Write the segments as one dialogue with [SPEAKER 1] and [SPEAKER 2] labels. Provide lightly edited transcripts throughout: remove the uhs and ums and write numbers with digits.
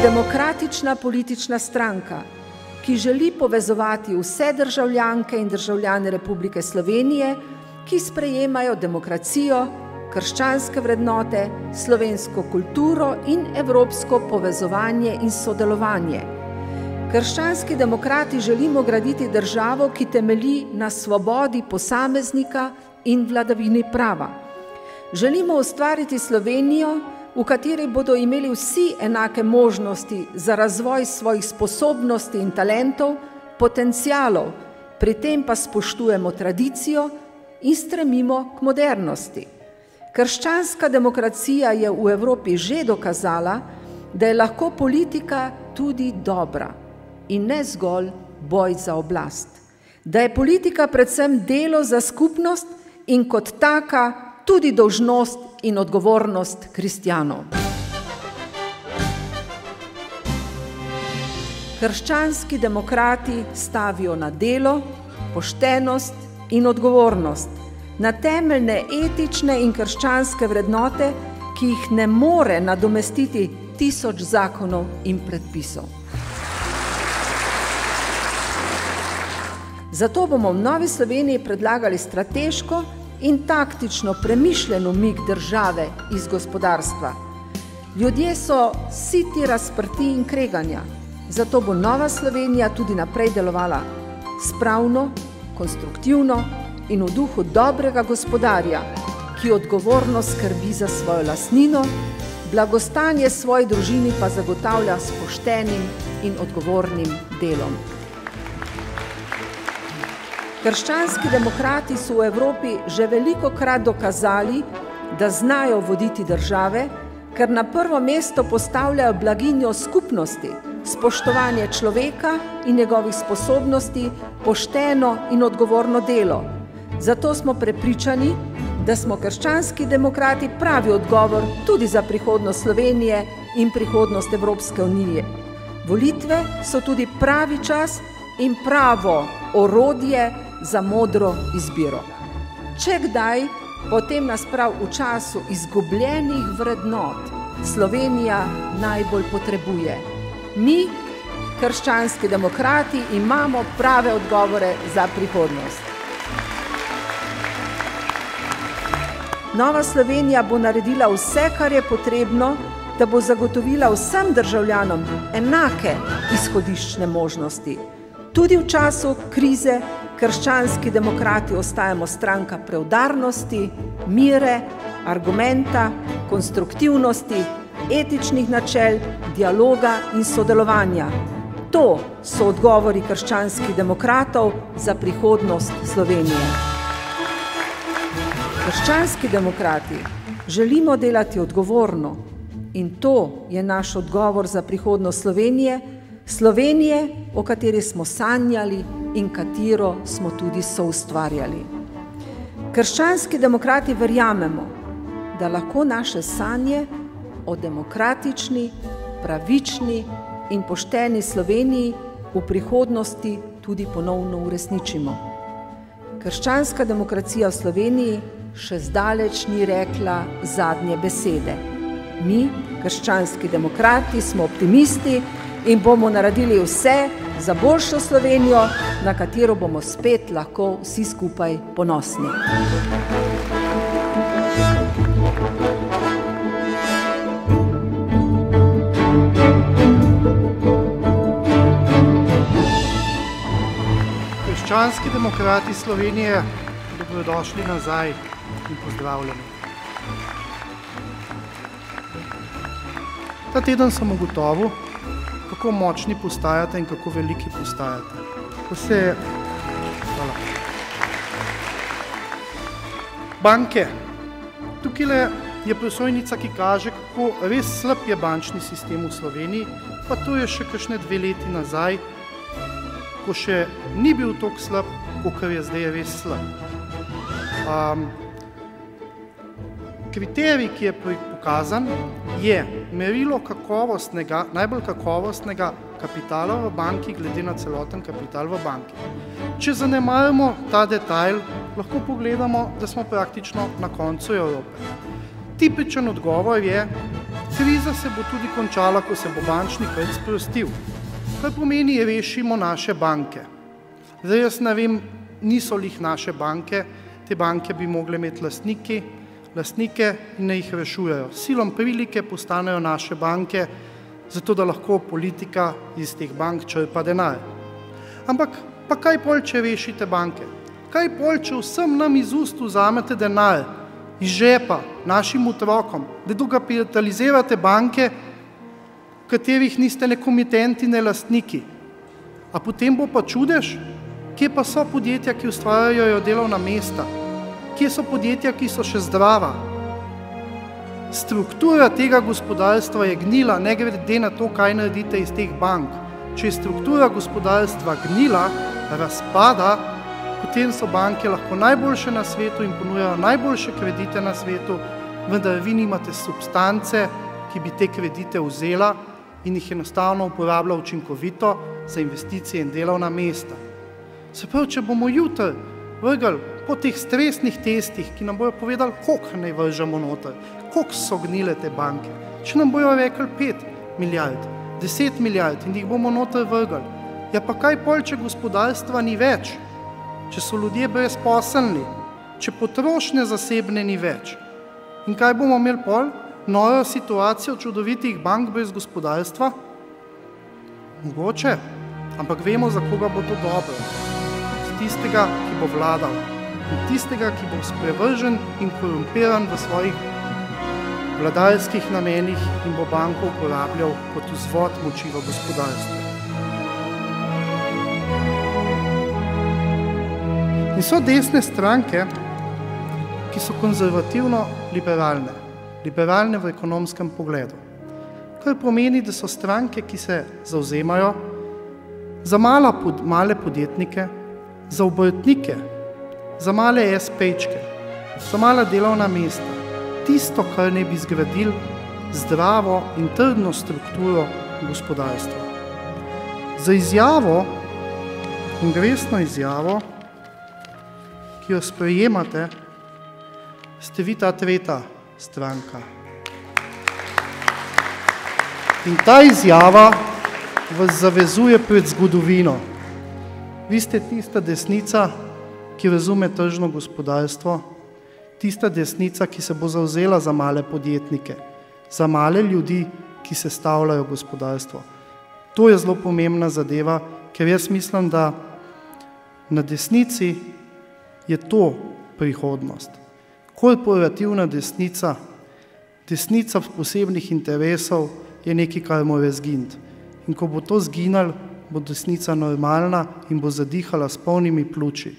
[SPEAKER 1] demokratična politična stranka, ki želi povezovati vse državljanke in državljane Republike Slovenije, ki sprejemajo demokracijo, krščanske vrednote, slovensko kulturo in evropsko povezovanje in sodelovanje. Krščanski demokrati želimo graditi državo, ki temelji na svobodi posameznika in vladavini prava. Želimo ustvariti Slovenijo, v kateri bodo imeli vsi enake možnosti za razvoj svojih sposobnosti in talentov, potencialov, pri tem pa spoštujemo tradicijo in stremimo k modernosti. Krščanska demokracija je v Evropi že dokazala, da je lahko politika tudi dobra in ne zgolj boj za oblast. Da je politika predvsem delo za skupnost in kot taka tudi dolžnost in odgovornost kristjanov. Krščanski demokrati stavijo na delo, poštenost in odgovornost, na temeljne etične in krščanske vrednote, ki jih ne more nadomestiti 1000 zakonov in predpisov. Zato bomo v Novi Sloveniji predlagali strateško in taktično premišljen umik države iz gospodarstva. Ljudje so siti razprti in kreganja, zato bo Nova Slovenija tudi naprej delovala spravno, konstruktivno in v duhu dobrega gospodarja, ki odgovorno skrbi za svojo lastnino, blagostanje svoji družini pa zagotavlja s poštenim in odgovornim delom. Krščanski demokrati so v Evropi že velikokrat dokazali, da znajo voditi države, ker na prvo mesto postavljajo blaginjo skupnosti, spoštovanje človeka in njegovih sposobnosti, pošteno in odgovorno delo. Zato smo prepričani, da smo krščanski demokrati pravi odgovor tudi za prihodnost Slovenije in prihodnost Evropske unije. Volitve so tudi pravi čas in pravo orodje za modro izbiro. Če kdaj, potem nas prav v času izgubljenih vrednot Slovenija najbolj potrebuje. Mi, krščanski demokrati, imamo prave odgovore za prihodnost. Nova Slovenija bo naredila vse, kar je potrebno, da bo zagotovila vsem državljanom enake izhodiščne možnosti. Tudi v času krize krščanski demokrati ostajamo stranka preudarnosti, mire, argumenta, konstruktivnosti, etičnih načel, dialoga in sodelovanja. To so odgovori krščanskih demokratov za prihodnost Slovenije. Krščanski demokrati želimo delati odgovorno in to je naš odgovor za prihodnost Slovenije, Slovenije, o kateri smo sanjali in katero smo tudi soustvarjali. Krščanski demokrati verjamemo, da lahko naše sanje o demokratični, pravični in pošteni Sloveniji v prihodnosti tudi ponovno uresničimo. Krščanska demokracija v Sloveniji še zdaleč ni rekla zadnje besede. Mi, krščanski demokrati, smo optimisti in bomo naredili vse za boljšo Slovenijo, na katero bomo spet lahko vsi skupaj ponosni.
[SPEAKER 2] Krščanski demokrati Slovenije, dobrodošli nazaj in pozdravljeni. Ta teden sem ugotovil, kako močni postajate in kako veliki postajate. Hvala. Banke. Tukaj je prosojnica, ki kaže, kako res slab je bančni sistem v Sloveniji, pa to je še kakšne 2 leti nazaj, ko še ni bil toliko slab, kakor je zdaj res slab. Kriterij, ki je pokazan, je merilo najbolj kakovostnega kapitala v banki glede na celoten kapital v banki. Če zanemarimo ta detajl, lahko pogledamo, da smo praktično na koncu Evrope. Tipičen odgovor je Kriza se bo tudi končala, ko se bo bančni trg sprostil. Kar pomeni, rešimo naše banke. Zdaj jaz ne vem, niso lih naše banke, te banke bi mogle imeti lastnike in ne jih rešujejo. Silom prilike postanejo naše banke, zato da lahko politika iz teh bank črpa denar. Ampak pa kaj pol, če rešite banke? Kaj pol, če vsem nam iz ust vzamete denar, iz žepa, našim otrokom, da dokapitalizirate banke, v katerih niste ne komitenti, ne lastniki? A potem bo pa čudež? Kje pa so podjetja, ki ustvarjajo delovna mesta? Kje so podjetja, ki so še zdrava? Struktura tega gospodarstva je gnila, ne glede na to, kaj naredite iz teh bank. Če je struktura gospodarstva gnila, razpada, potem so banke lahko najboljše na svetu in ponujajo najboljše kredite na svetu, vendar vi nimate substance, ki bi te kredite vzela in jih enostavno uporabila učinkovito za investicije in delovna mesta. Se pravi, če bomo jutri vrgli po teh stresnih testih, ki nam bojo povedali, koliko naj vržemo noter, koliko so gnile te banke, če nam bojo rekli 5 milijard, 10 milijard in jih bomo noter vrgli, ja pa kaj pol, če gospodarstva ni več, če so ljudje brezposelni, če potrošnje zasebne ni več. In kaj bomo imeli pol? Novo situacijo čudovitih bank brez gospodarstva? Mogoče, ampak vemo, za koga bo to dobro. Z tistega, ki bo vladal, in tistega, ki bo sprevržen in korumpiran v svojih vladarskih namenih in bo banko uporabljal kot vzvod moči v gospodarstvu. In so desne stranke, ki so konzervativno-liberalne, liberalne v ekonomskem pogledu. Kar pomeni, da so stranke, ki se zavzemajo za male podjetnike, za obrtnike, za male espejčke, za mala delovna mesta, tisto, kar ne bi zgradili zdravo in trdno strukturo gospodarstva. Za izjavo, kongresno izjavo, ki jo sprejemate, ste vi ta tretja stranka. In ta izjava vas zavezuje pred zgodovino. Vi ste tista desnica, ki razume tržno gospodarstvo, tista desnica, ki se bo zavzela za male podjetnike, za male ljudi, ki sestavljajo gospodarstvo. To je zelo pomembna zadeva, ker jaz mislim, da na desnici je to prihodnost. Korporativna desnica, desnica posebnih interesov je nekaj, kar mora zginiti. In ko bo to zginalo, bo desnica normalna in bo zadihala s polnimi pljuči.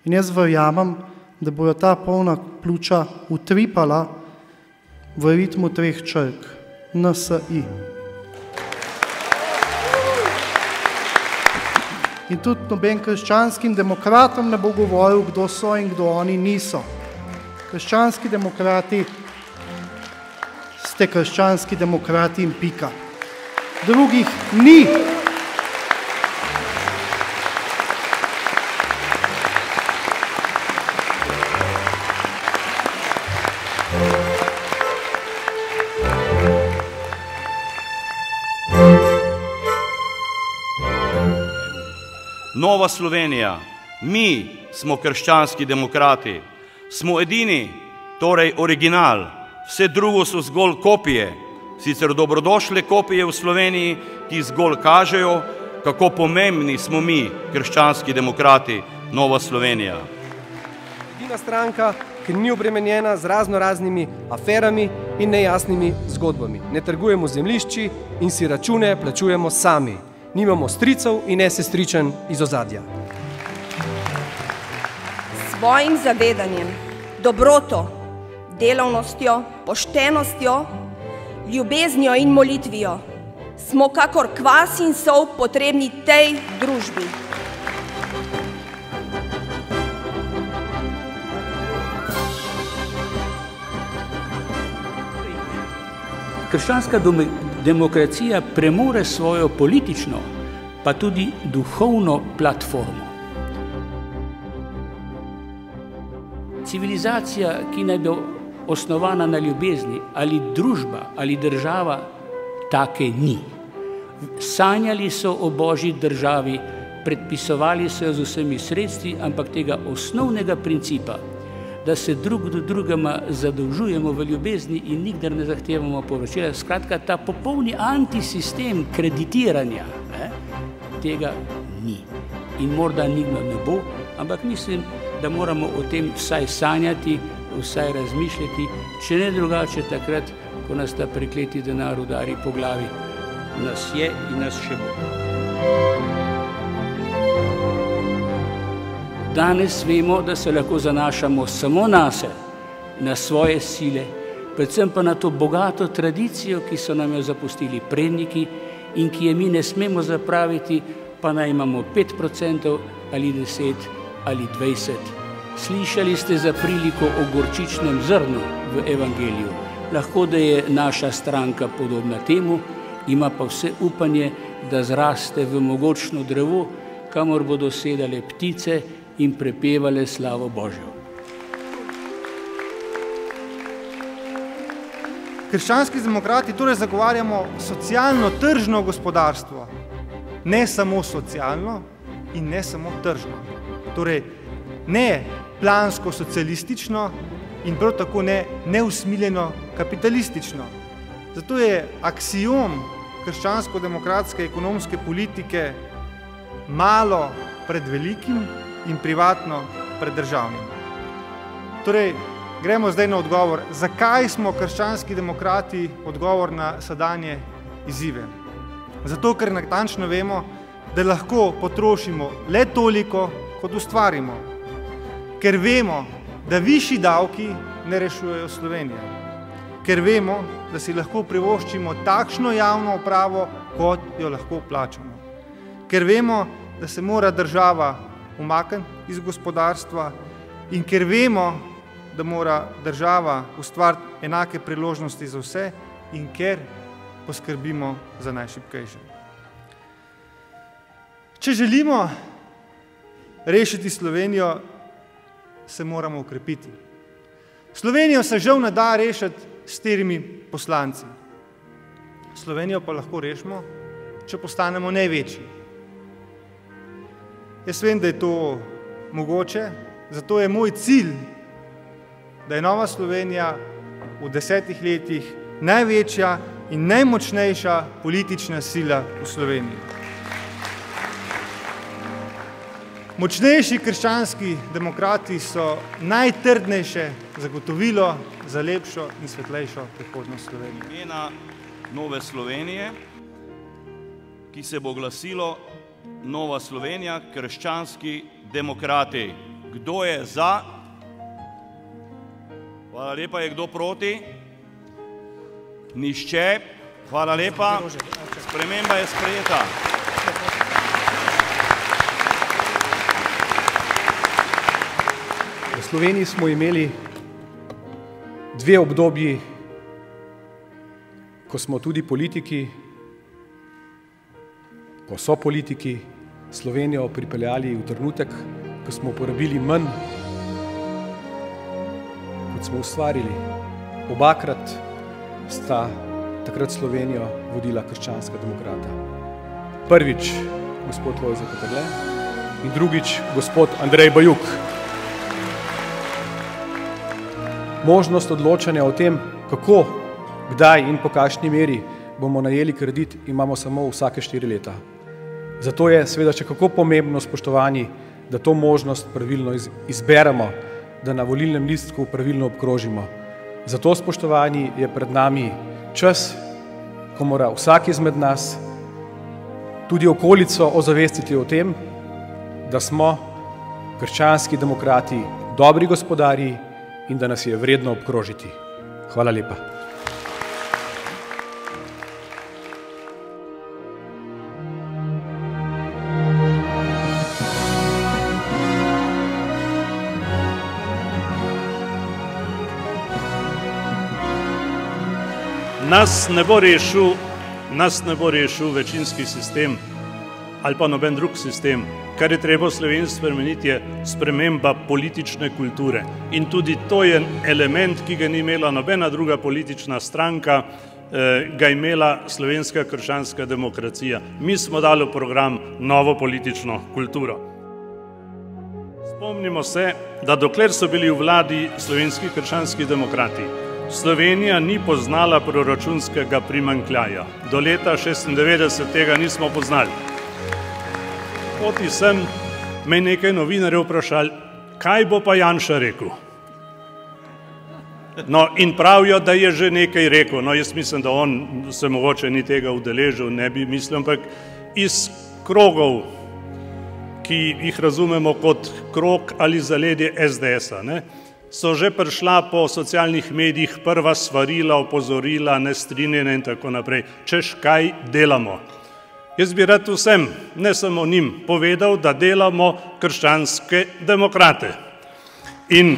[SPEAKER 2] In jaz verjamem, da bojo ta polna pljuča utripala v ritmu 3 črk. NSI. In tudi noben krščanskim demokratom ne bo govoril, kdo so in kdo oni niso. Krščanski demokrati ste krščanski demokrati in pika. Drugih ni.
[SPEAKER 3] Nova Slovenija, mi smo krščanski demokrati, smo edini, torej original, vse drugo so zgolj kopije, sicer dobrodošle kopije v Sloveniji, ki zgolj kažejo, kako pomembni smo mi, krščanski demokrati, Nova Slovenija.
[SPEAKER 4] Edina stranka, ki ni obremenjena z raznoraznimi aferami in nejasnimi zgodbami. Ne trgujemo zemljišči in si račune plačujemo sami. Nimamo stricev in ne sestričen iz ozadja.
[SPEAKER 5] Svojim zavedanjem, dobroto, delavnostjo, poštenostjo, ljubeznijo in molitvijo smo kakor kvas in sol potrebni tej družbi.
[SPEAKER 6] Krščanska demokracija premore svojo politično, pa tudi duhovno platformo. Civilizacija, ki naj bi osnovana na ljubezni, ali družba, ali država, take ni. Sanjali so o Božji državi, predpisovali so jo z vsemi sredstvi, ampak tega osnovnega principa, da se drug do drugega zadolžujemo v ljubezni in nikdar ne zahtevamo povračila. Skratka, ta popolni antisistem kreditiranja, tega ni. In morda nikdar ne bo, ampak mislim, da moramo o tem vsaj sanjati, vsaj razmišljati, če ne drugače takrat, ko nas ta prekleti denar udari po glavi. Nas je in nas še bo. Danes vemo, da se lahko zanašamo samo nase, na svoje sile, predvsem pa na to bogato tradicijo, ki so nam jo zapustili predniki in ki je mi ne smemo zapraviti, pa naj imamo 5% ali 10 ali 20. Slišali ste za priliko o gorčičnem zrnu v evangeliju. Lahko, da je naša stranka podobna temu, ima pa vse upanje, da zraste v mogočno drevo, kamor bodo sedale ptice in prepevale slavo Božjo.
[SPEAKER 7] Krščanski demokrati torej zagovarjamo socialno-tržno gospodarstvo, ne samo socialno in ne samo tržno. Torej, ne plansko-socialistično in prav tako ne neusmiljeno kapitalistično. Zato je aksiom krščansko-demokratske ekonomske politike malo pred velikim in privatno pred državnim. Torej, gremo zdaj na odgovor. Zakaj smo krščanski demokrati odgovor na sedanje izzive? Zato, ker natančno vemo, da lahko potrošimo le toliko, kot ustvarimo. Ker vemo, da višji davki ne rešujejo Slovenije. Ker vemo, da si lahko privoščimo takšno javno upravo, kot jo lahko plačamo. Ker vemo, da se mora država umakniti iz gospodarstva in ker vemo, da mora država ustvariti enake priložnosti za vse in ker poskrbimo za najšibkejše. Če želimo rešiti Slovenijo, se moramo ukrepiti. Slovenijo se žal ne da rešiti s 4 poslanci. Slovenijo pa lahko rešimo, če postanemo največji. Jaz vem, da je to mogoče, zato je moj cilj, da je Nova Slovenija v 10 letih največja in najmočnejša politična sila v Sloveniji. Močnejši krščanski demokrati so najtrdnejše zagotovilo za lepšo in svetlejšo prihodnost Slovenije.
[SPEAKER 3] Imena Nove Slovenije, ki se bo glasilo Nova Slovenija, krščanski demokrati. Kdo je za? Hvala lepa. Je kdo proti? Nihče. Hvala lepa. Sprememba je sprejeta.
[SPEAKER 4] V Sloveniji smo imeli 2 obdobji, ko smo tudi politiki, ko so politiki Slovenijo pripeljali v trenutek, ko smo porabili manj, kot smo ustvarili. Obakrat sta takrat Slovenijo vodila krščanska demokrata. Prvič gospod Lojze Peterle in drugič gospod Andrej Bajuk. Možnost odločanja o tem, kako, kdaj in po kakšni meri bomo najeli kredit, imamo samo vsake 4 leta. Zato je seveda še kako pomembno, spoštovani, da to možnost pravilno izberemo, da na volilnem listku pravilno obkrožimo. Zato, spoštovani, je pred nami čas, ko mora vsak izmed nas tudi okolico ozavestiti o tem, da smo krščanski demokrati dobri gospodarji in da nas je vredno obkrožiti. Hvala lepa.
[SPEAKER 8] Nas ne bo rešil večinski sistem ali pa noben drug sistem. Kar je treba v Sloveniji spremeniti, je sprememba politične kulture. In tudi to je element, ki ga ni imela nobena druga politična stranka, ga je imela slovenska krščanska demokracija. Mi smo dali v program novo politično kulturo. Spomnimo se, da dokler so bili v vladi slovenski krščanski demokrati, Slovenija ni poznala proračunskega primanjkljaja. Do leta 1996 tega nismo poznali. Poti sem, me nekaj novinarjev vprašali, kaj bo pa Janša rekel? No, in pravijo, da je že nekaj rekel. No, jaz mislim, da on se mogoče ni tega udeležil, ne bi mislil, ampak iz krogov, ki jih razumemo kot krog ali zaledje SDS-a, so že prišla po socialnih medijih prva svarila, opozorila, nestrinjene in tako naprej. Češ, kaj delamo? Jaz bi rad vsem, ne samo njim, povedal, da delamo krščanske demokrate. In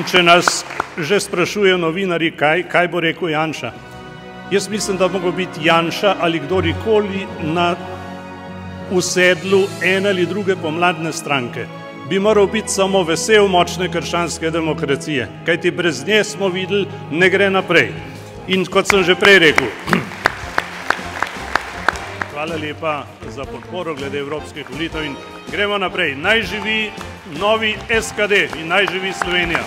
[SPEAKER 8] če nas že sprašujejo novinarji, kaj bo rekel Janša. Jaz mislim, da mogo biti Janša ali kdorikoli na usedlu ene ali druge pomladne stranke. Bi moral biti samo vesel močne krščanske demokracije, kajti brez nje smo videli, ne gre naprej. In kot sem že prej rekel, hvala lepa za podporo glede evropskih volitev in gremo naprej. Naj živi novi SKD in naj živi Slovenija.